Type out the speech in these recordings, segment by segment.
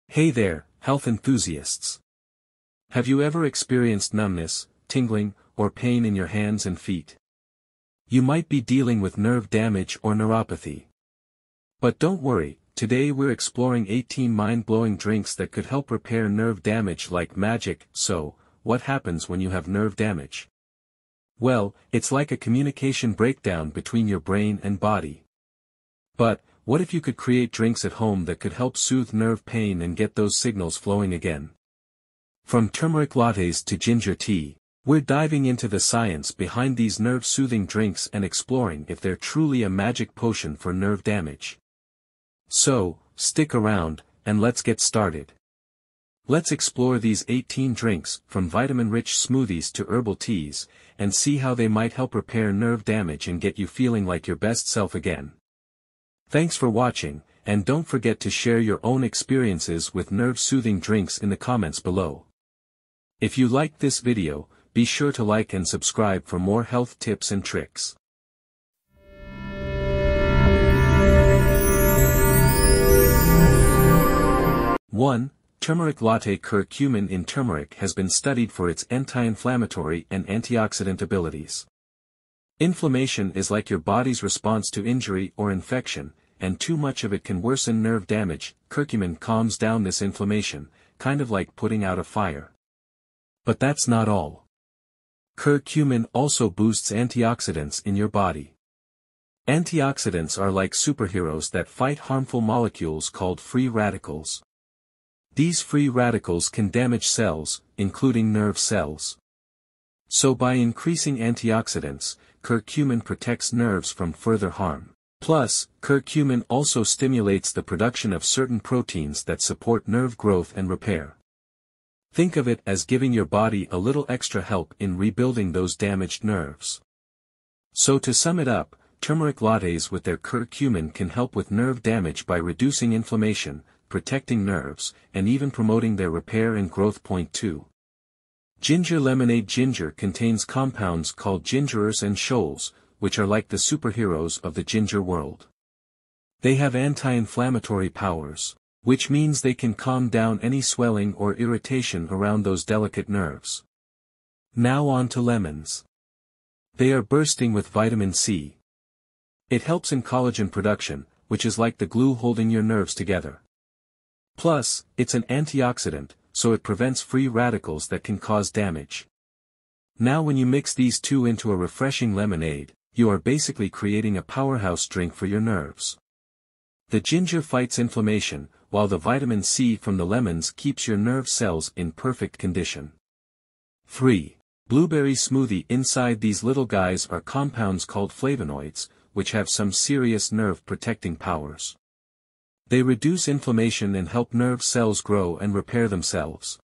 Hey there, health enthusiasts. Have you ever experienced numbness, tingling, or pain in your hands and feet? You might be dealing with nerve damage or neuropathy. But don't worry, today we're exploring 18 mind-blowing drinks that could help repair nerve damage like magic. So, what happens when you have nerve damage? Well, it's like a communication breakdown between your brain and body. But, what if you could create drinks at home that could help soothe nerve pain and get those signals flowing again? From turmeric lattes to ginger tea, we're diving into the science behind these nerve-soothing drinks and exploring if they're truly a magic potion for nerve damage. So, stick around, and let's get started. Let's explore these 18 drinks, from vitamin-rich smoothies to herbal teas, and see how they might help repair nerve damage and get you feeling like your best self again. Thanks for watching, and don't forget to share your own experiences with nerve-soothing drinks in the comments below. If you liked this video, be sure to like and subscribe for more health tips and tricks. 1. Turmeric latte. Curcumin in turmeric has been studied for its anti-inflammatory and antioxidant abilities. Inflammation is like your body's response to injury or infection, and too much of it can worsen nerve damage. Curcumin calms down this inflammation, kind of like putting out a fire. But that's not all. Curcumin also boosts antioxidants in your body. Antioxidants are like superheroes that fight harmful molecules called free radicals. These free radicals can damage cells, including nerve cells. So by increasing antioxidants, curcumin protects nerves from further harm. Plus, curcumin also stimulates the production of certain proteins that support nerve growth and repair. Think of it as giving your body a little extra help in rebuilding those damaged nerves. So to sum it up, turmeric lattes with their curcumin can help with nerve damage by reducing inflammation, protecting nerves, and even promoting their repair and growth. Point 2. Ginger lemonade. Ginger contains compounds called gingerers and shoals, which are like the superheroes of the ginger world. They have anti-inflammatory powers, which means they can calm down any swelling or irritation around those delicate nerves. Now on to lemons. They are bursting with vitamin C. It helps in collagen production, which is like the glue holding your nerves together. Plus, it's an antioxidant, so it prevents free radicals that can cause damage. Now when you mix these two into a refreshing lemonade, you are basically creating a powerhouse drink for your nerves. The ginger fights inflammation, while the vitamin C from the lemons keeps your nerve cells in perfect condition. 3. Blueberry smoothie. Inside these little guys are compounds called flavonoids, which have some serious nerve-protecting powers. They reduce inflammation and help nerve cells grow and repair themselves.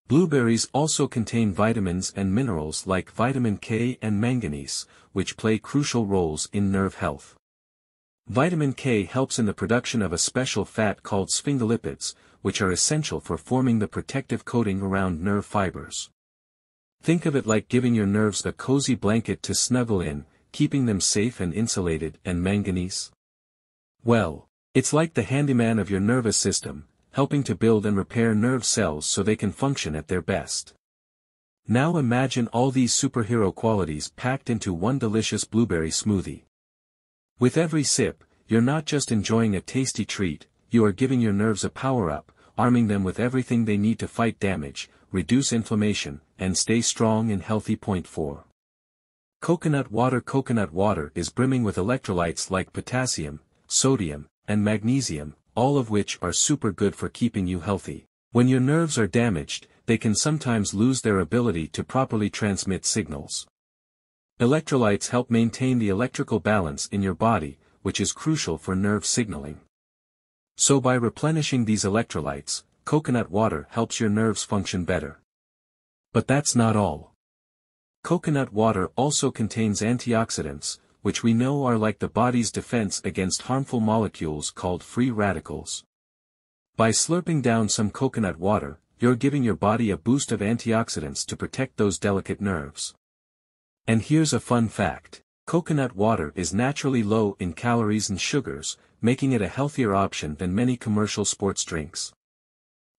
Blueberries also contain vitamins and minerals like vitamin K and manganese, which play crucial roles in nerve health. Vitamin K helps in the production of a special fat called sphingolipids, which are essential for forming the protective coating around nerve fibers. Think of it like giving your nerves a cozy blanket to snuggle in, keeping them safe and insulated. And manganese? Well, it's like the handyman of your nervous system, helping to build and repair nerve cells so they can function at their best. Now imagine all these superhero qualities packed into one delicious blueberry smoothie. With every sip, you're not just enjoying a tasty treat, you are giving your nerves a power-up, arming them with everything they need to fight damage, reduce inflammation, and stay strong and healthy. Point 4. Coconut water. Coconut water is brimming with electrolytes like potassium, sodium, and magnesium, all of which are super good for keeping you healthy. When your nerves are damaged, they can sometimes lose their ability to properly transmit signals. Electrolytes help maintain the electrical balance in your body, which is crucial for nerve signaling. So by replenishing these electrolytes, coconut water helps your nerves function better. But that's not all. Coconut water also contains antioxidants, which we know are like the body's defense against harmful molecules called free radicals. By slurping down some coconut water, you're giving your body a boost of antioxidants to protect those delicate nerves. And here's a fun fact. Coconut water is naturally low in calories and sugars, making it a healthier option than many commercial sports drinks.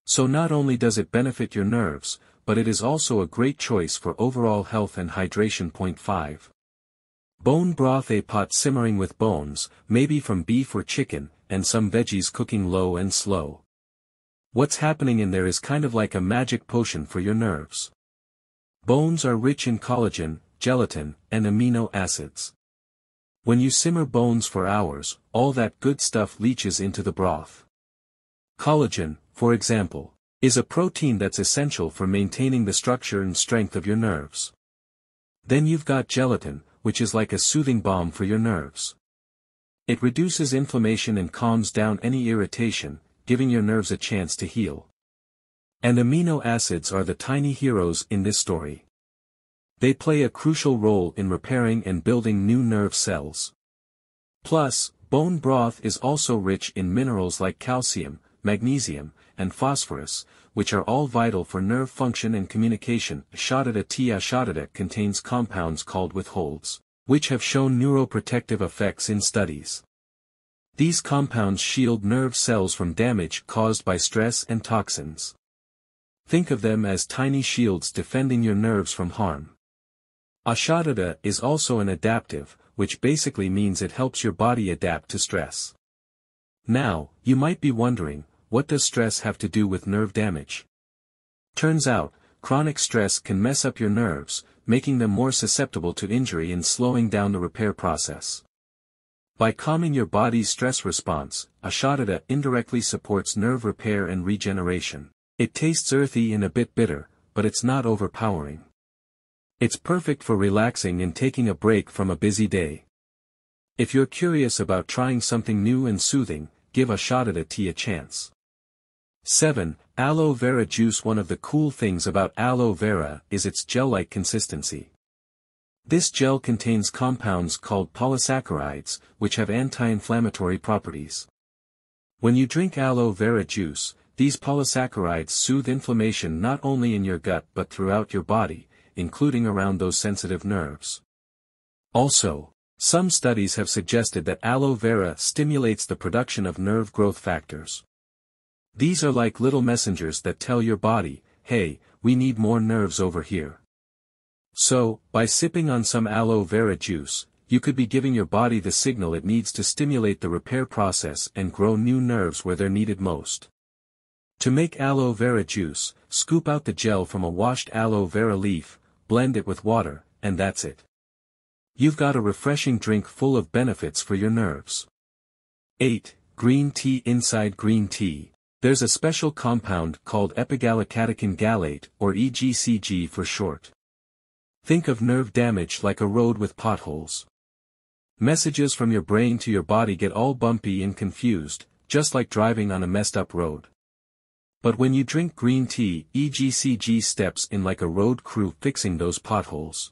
So not only does it benefit your nerves, but it is also a great choice for overall health and hydration. Point 5. Bone broth. A pot simmering with bones, maybe from beef or chicken, and some veggies cooking low and slow. What's happening in there is kind of like a magic potion for your nerves. Bones are rich in collagen, gelatin, and amino acids. When you simmer bones for hours, all that good stuff leaches into the broth. Collagen, for example, is a protein that's essential for maintaining the structure and strength of your nerves. Then you've got gelatin, which is like a soothing balm for your nerves. It reduces inflammation and calms down any irritation, giving your nerves a chance to heal. And amino acids are the tiny heroes in this story. They play a crucial role in repairing and building new nerve cells. Plus, bone broth is also rich in minerals like calcium, magnesium, and phosphorus, which are all vital for nerve function and communication. sj2wo contains compounds called withholds, which have shown neuroprotective effects in studies. These compounds shield nerve cells from damage caused by stress and toxins. Think of them as tiny shields defending your nerves from harm. sj2wo is also an adaptive, which basically means it helps your body adapt to stress. Now, you might be wondering, what does stress have to do with nerve damage? Turns out, chronic stress can mess up your nerves, making them more susceptible to injury and slowing down the repair process. By calming your body's stress response, sj2wo indirectly supports nerve repair and regeneration. It tastes earthy and a bit bitter, but it's not overpowering. It's perfect for relaxing and taking a break from a busy day. If you're curious about trying something new and soothing, give sj2wo a chance. 7. Aloe vera juice. One of the cool things about aloe vera is its gel-like consistency. This gel contains compounds called polysaccharides, which have anti-inflammatory properties. When you drink aloe vera juice, these polysaccharides soothe inflammation not only in your gut but throughout your body, including around those sensitive nerves. Also, some studies have suggested that aloe vera stimulates the production of nerve growth factors. These are like little messengers that tell your body, hey, we need more nerves over here. So, by sipping on some aloe vera juice, you could be giving your body the signal it needs to stimulate the repair process and grow new nerves where they're needed most. To make aloe vera juice, scoop out the gel from a washed aloe vera leaf, blend it with water, and that's it. You've got a refreshing drink full of benefits for your nerves. 8. Green tea. Inside green tea, there's a special compound called epigallocatechin gallate, or EGCG for short. Think of nerve damage like a road with potholes. Messages from your brain to your body get all bumpy and confused, just like driving on a messed up road. But when you drink green tea, EGCG steps in like a road crew fixing those potholes.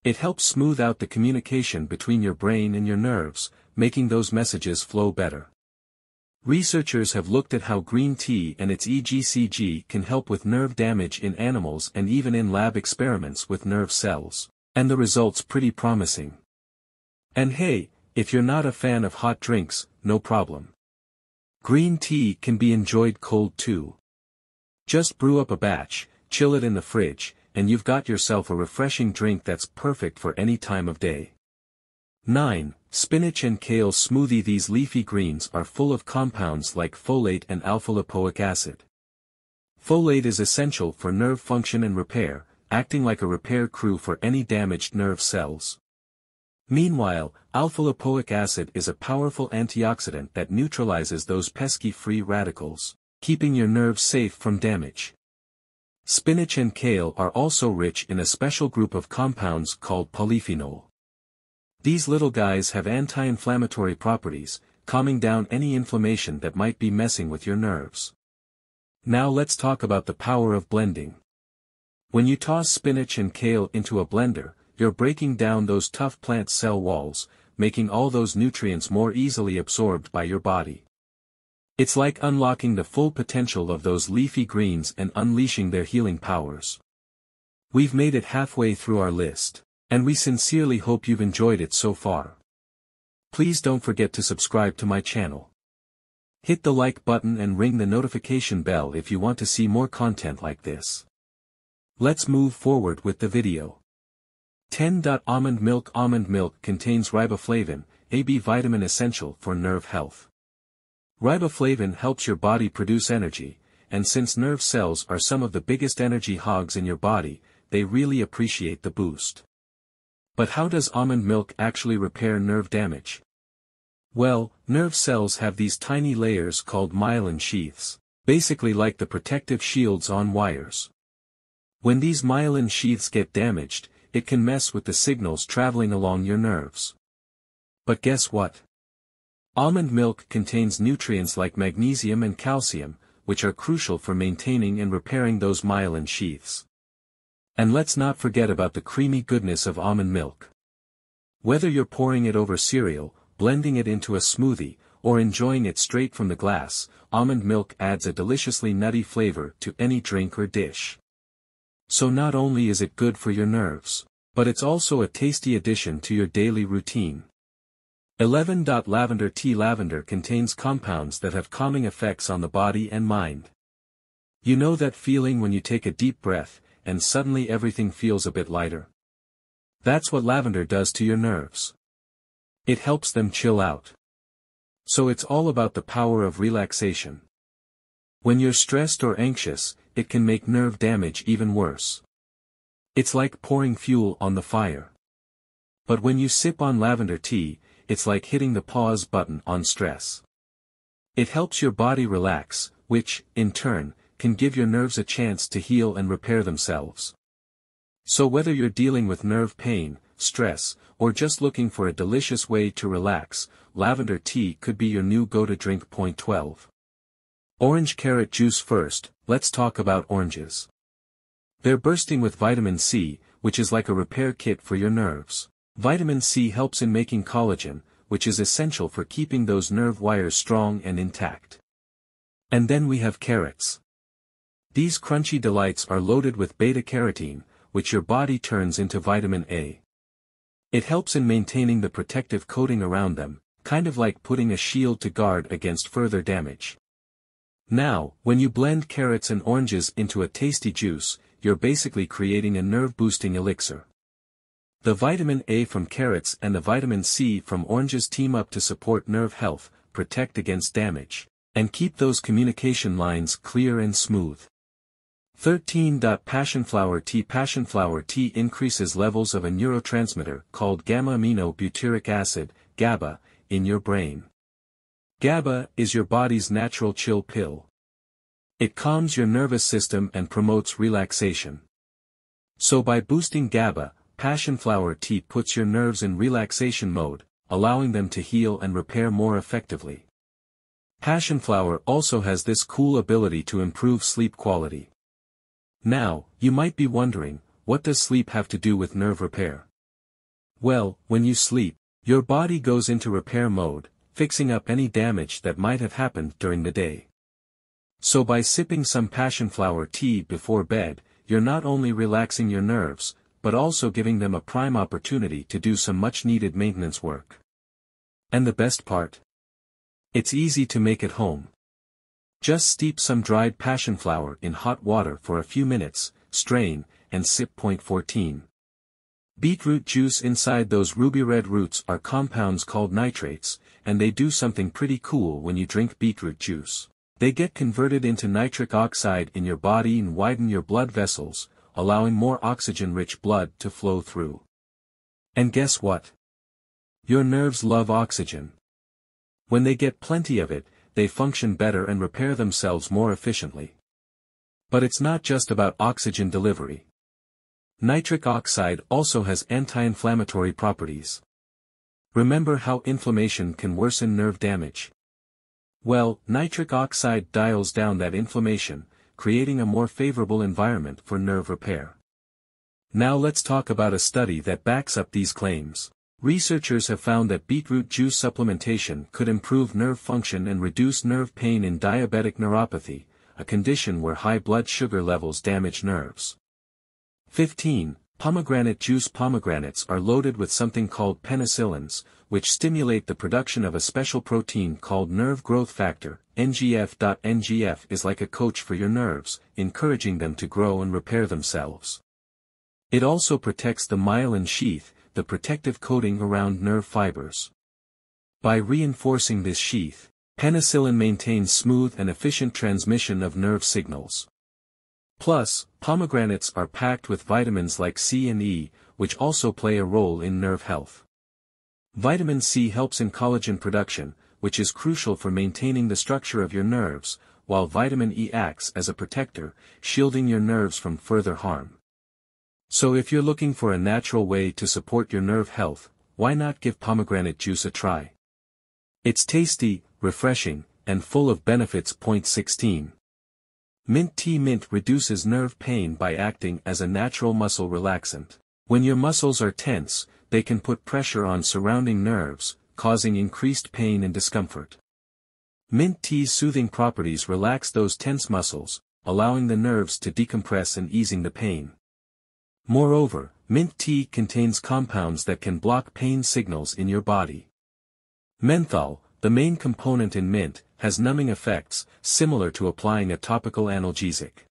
It helps smooth out the communication between your brain and your nerves, making those messages flow better. Researchers have looked at how green tea and its EGCG can help with nerve damage in animals and even in lab experiments with nerve cells, and the results pretty promising. And hey, if you're not a fan of hot drinks, no problem. Green tea can be enjoyed cold too. Just brew up a batch, chill it in the fridge, and you've got yourself a refreshing drink that's perfect for any time of day. 9. Spinach and kale smoothie. These leafy greens are full of compounds like folate and alpha-lipoic acid. Folate is essential for nerve function and repair, acting like a repair crew for any damaged nerve cells. Meanwhile, alpha-lipoic acid is a powerful antioxidant that neutralizes those pesky free radicals, keeping your nerves safe from damage. Spinach and kale are also rich in a special group of compounds called polyphenol. These little guys have anti-inflammatory properties, calming down any inflammation that might be messing with your nerves. Now let's talk about the power of blending. When you toss spinach and kale into a blender, you're breaking down those tough plant cell walls, making all those nutrients more easily absorbed by your body. It's like unlocking the full potential of those leafy greens and unleashing their healing powers. We've made it halfway through our list, and we sincerely hope you've enjoyed it so far. Please don't forget to subscribe to my channel. Hit the like button and ring the notification bell if you want to see more content like this. Let's move forward with the video. 10. Almond milk. Almond milk contains riboflavin, a B vitamin essential for nerve health. Riboflavin helps your body produce energy, and since nerve cells are some of the biggest energy hogs in your body, they really appreciate the boost. But how does almond milk actually repair nerve damage? Well, nerve cells have these tiny layers called myelin sheaths, basically like the protective shields on wires. When these myelin sheaths get damaged, it can mess with the signals traveling along your nerves. But guess what? Almond milk contains nutrients like magnesium and calcium, which are crucial for maintaining and repairing those myelin sheaths. And let's not forget about the creamy goodness of almond milk. Whether you're pouring it over cereal, blending it into a smoothie, or enjoying it straight from the glass, almond milk adds a deliciously nutty flavor to any drink or dish. So not only is it good for your nerves, but it's also a tasty addition to your daily routine. 11. Lavender tea. Lavender contains compounds that have calming effects on the body and mind. You know that feeling when you take a deep breath, and suddenly everything feels a bit lighter? That's what lavender does to your nerves. It helps them chill out. So it's all about the power of relaxation. When you're stressed or anxious, it can make nerve damage even worse. It's like pouring fuel on the fire. But when you sip on lavender tea, it's like hitting the pause button on stress. It helps your body relax, which, in turn, can give your nerves a chance to heal and repair themselves. So whether you're dealing with nerve pain, stress, or just looking for a delicious way to relax, lavender tea could be your new go-to drink. 12. Orange carrot juice. First, let's talk about oranges. They're bursting with vitamin C, which is like a repair kit for your nerves. Vitamin C helps in making collagen, which is essential for keeping those nerve wires strong and intact. And then we have carrots. These crunchy delights are loaded with beta-carotene, which your body turns into vitamin A. It helps in maintaining the protective coating around them, kind of like putting a shield to guard against further damage. Now, when you blend carrots and oranges into a tasty juice, you're basically creating a nerve-boosting elixir. The vitamin A from carrots and the vitamin C from oranges team up to support nerve health, protect against damage, and keep those communication lines clear and smooth. 13. Passionflower tea. Passionflower tea increases levels of a neurotransmitter called gamma-aminobutyric acid, GABA, in your brain. GABA is your body's natural chill pill. It calms your nervous system and promotes relaxation. So by boosting GABA, passionflower tea puts your nerves in relaxation mode, allowing them to heal and repair more effectively. Passionflower also has this cool ability to improve sleep quality. Now, you might be wondering, what does sleep have to do with nerve repair? Well, when you sleep, your body goes into repair mode, fixing up any damage that might have happened during the day. So by sipping some passionflower tea before bed, you're not only relaxing your nerves, but also giving them a prime opportunity to do some much-needed maintenance work. And the best part? It's easy to make at home. Just steep some dried passionflower in hot water for a few minutes, strain, and sip. 14. Beetroot juice. Inside those ruby red roots are compounds called nitrates, and they do something pretty cool when you drink beetroot juice. They get converted into nitric oxide in your body and widen your blood vessels, allowing more oxygen-rich blood to flow through. And guess what? Your nerves love oxygen. When they get plenty of it, they function better and repair themselves more efficiently. But it's not just about oxygen delivery. Nitric oxide also has anti-inflammatory properties. Remember how inflammation can worsen nerve damage? Well, nitric oxide dials down that inflammation, creating a more favorable environment for nerve repair. Now let's talk about a study that backs up these claims. Researchers have found that beetroot juice supplementation could improve nerve function and reduce nerve pain in diabetic neuropathy, a condition where high blood sugar levels damage nerves. 15. Pomegranate juice. Pomegranates are loaded with something called penicillins, which stimulate the production of a special protein called nerve growth factor, NGF. NGF is like a coach for your nerves, encouraging them to grow and repair themselves. It also protects the myelin sheath, the protective coating around nerve fibers. By reinforcing this sheath, penicillin maintains smooth and efficient transmission of nerve signals. Plus, pomegranates are packed with vitamins like C and E, which also play a role in nerve health. Vitamin C helps in collagen production, which is crucial for maintaining the structure of your nerves, while vitamin E acts as a protector, shielding your nerves from further harm. So if you're looking for a natural way to support your nerve health, why not give pomegranate juice a try? It's tasty, refreshing, and full of benefits. 16. Mint tea. Mint reduces nerve pain by acting as a natural muscle relaxant. When your muscles are tense, they can put pressure on surrounding nerves, causing increased pain and discomfort. Mint tea's soothing properties relax those tense muscles, allowing the nerves to decompress and easing the pain. Moreover, mint tea contains compounds that can block pain signals in your body. Menthol, the main component in mint, has numbing effects, similar to applying a topical analgesic.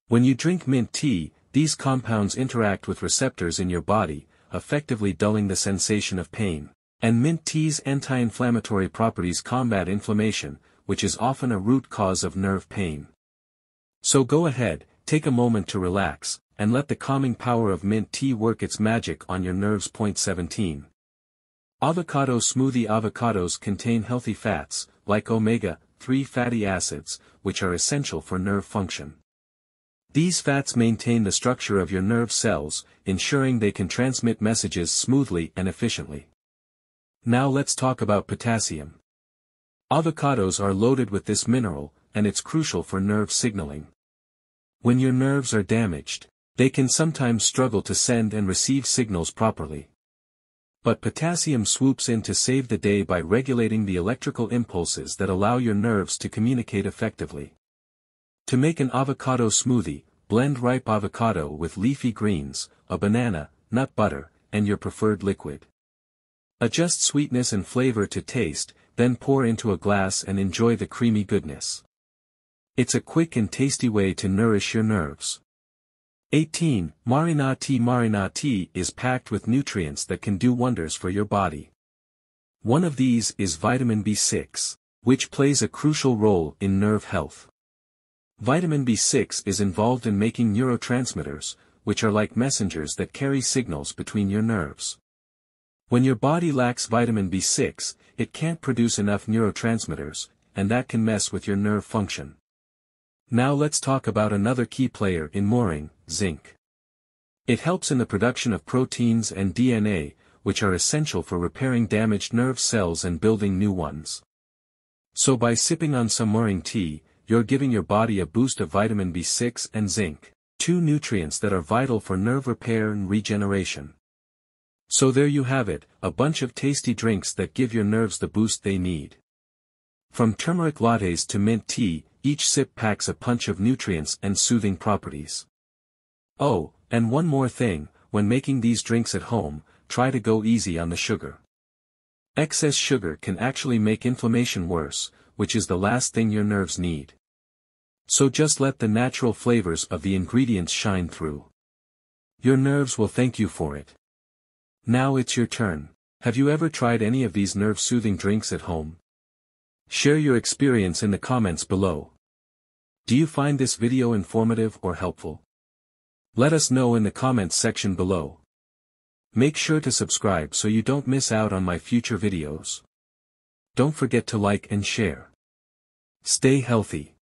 When you drink mint tea, these compounds interact with receptors in your body, effectively dulling the sensation of pain. And mint tea's anti-inflammatory properties combat inflammation, which is often a root cause of nerve pain. So go ahead, take a moment to relax, and let the calming power of mint tea work its magic on your nerves. 17. Avocado smoothie. Avocados contain healthy fats, like omega-3 fatty acids, which are essential for nerve function. These fats maintain the structure of your nerve cells, ensuring they can transmit messages smoothly and efficiently. Now let's talk about potassium. Avocados are loaded with this mineral, and it's crucial for nerve signaling. When your nerves are damaged, they can sometimes struggle to send and receive signals properly. But potassium swoops in to save the day by regulating the electrical impulses that allow your nerves to communicate effectively. To make an avocado smoothie, blend ripe avocado with leafy greens, a banana, nut butter, and your preferred liquid. Adjust sweetness and flavor to taste, then pour into a glass and enjoy the creamy goodness. It's a quick and tasty way to nourish your nerves. 18. Marina tea. Marina tea is packed with nutrients that can do wonders for your body. One of these is vitamin B6, which plays a crucial role in nerve health. Vitamin B6 is involved in making neurotransmitters, which are like messengers that carry signals between your nerves. When your body lacks vitamin B6, it can't produce enough neurotransmitters, and that can mess with your nerve function. Now let's talk about another key player in mooring, zinc. It helps in the production of proteins and DNA, which are essential for repairing damaged nerve cells and building new ones. So by sipping on some mooring tea, you're giving your body a boost of vitamin B6 and zinc, two nutrients that are vital for nerve repair and regeneration. So there you have it, a bunch of tasty drinks that give your nerves the boost they need. From turmeric lattes to mint tea, each sip packs a punch of nutrients and soothing properties. Oh, and one more thing, when making these drinks at home, try to go easy on the sugar. Excess sugar can actually make inflammation worse, which is the last thing your nerves need. So just let the natural flavors of the ingredients shine through. Your nerves will thank you for it. Now it's your turn. Have you ever tried any of these nerve-soothing drinks at home? Share your experience in the comments below. Do you find this video informative or helpful? Let us know in the comments section below. Make sure to subscribe so you don't miss out on my future videos. Don't forget to like and share. Stay healthy.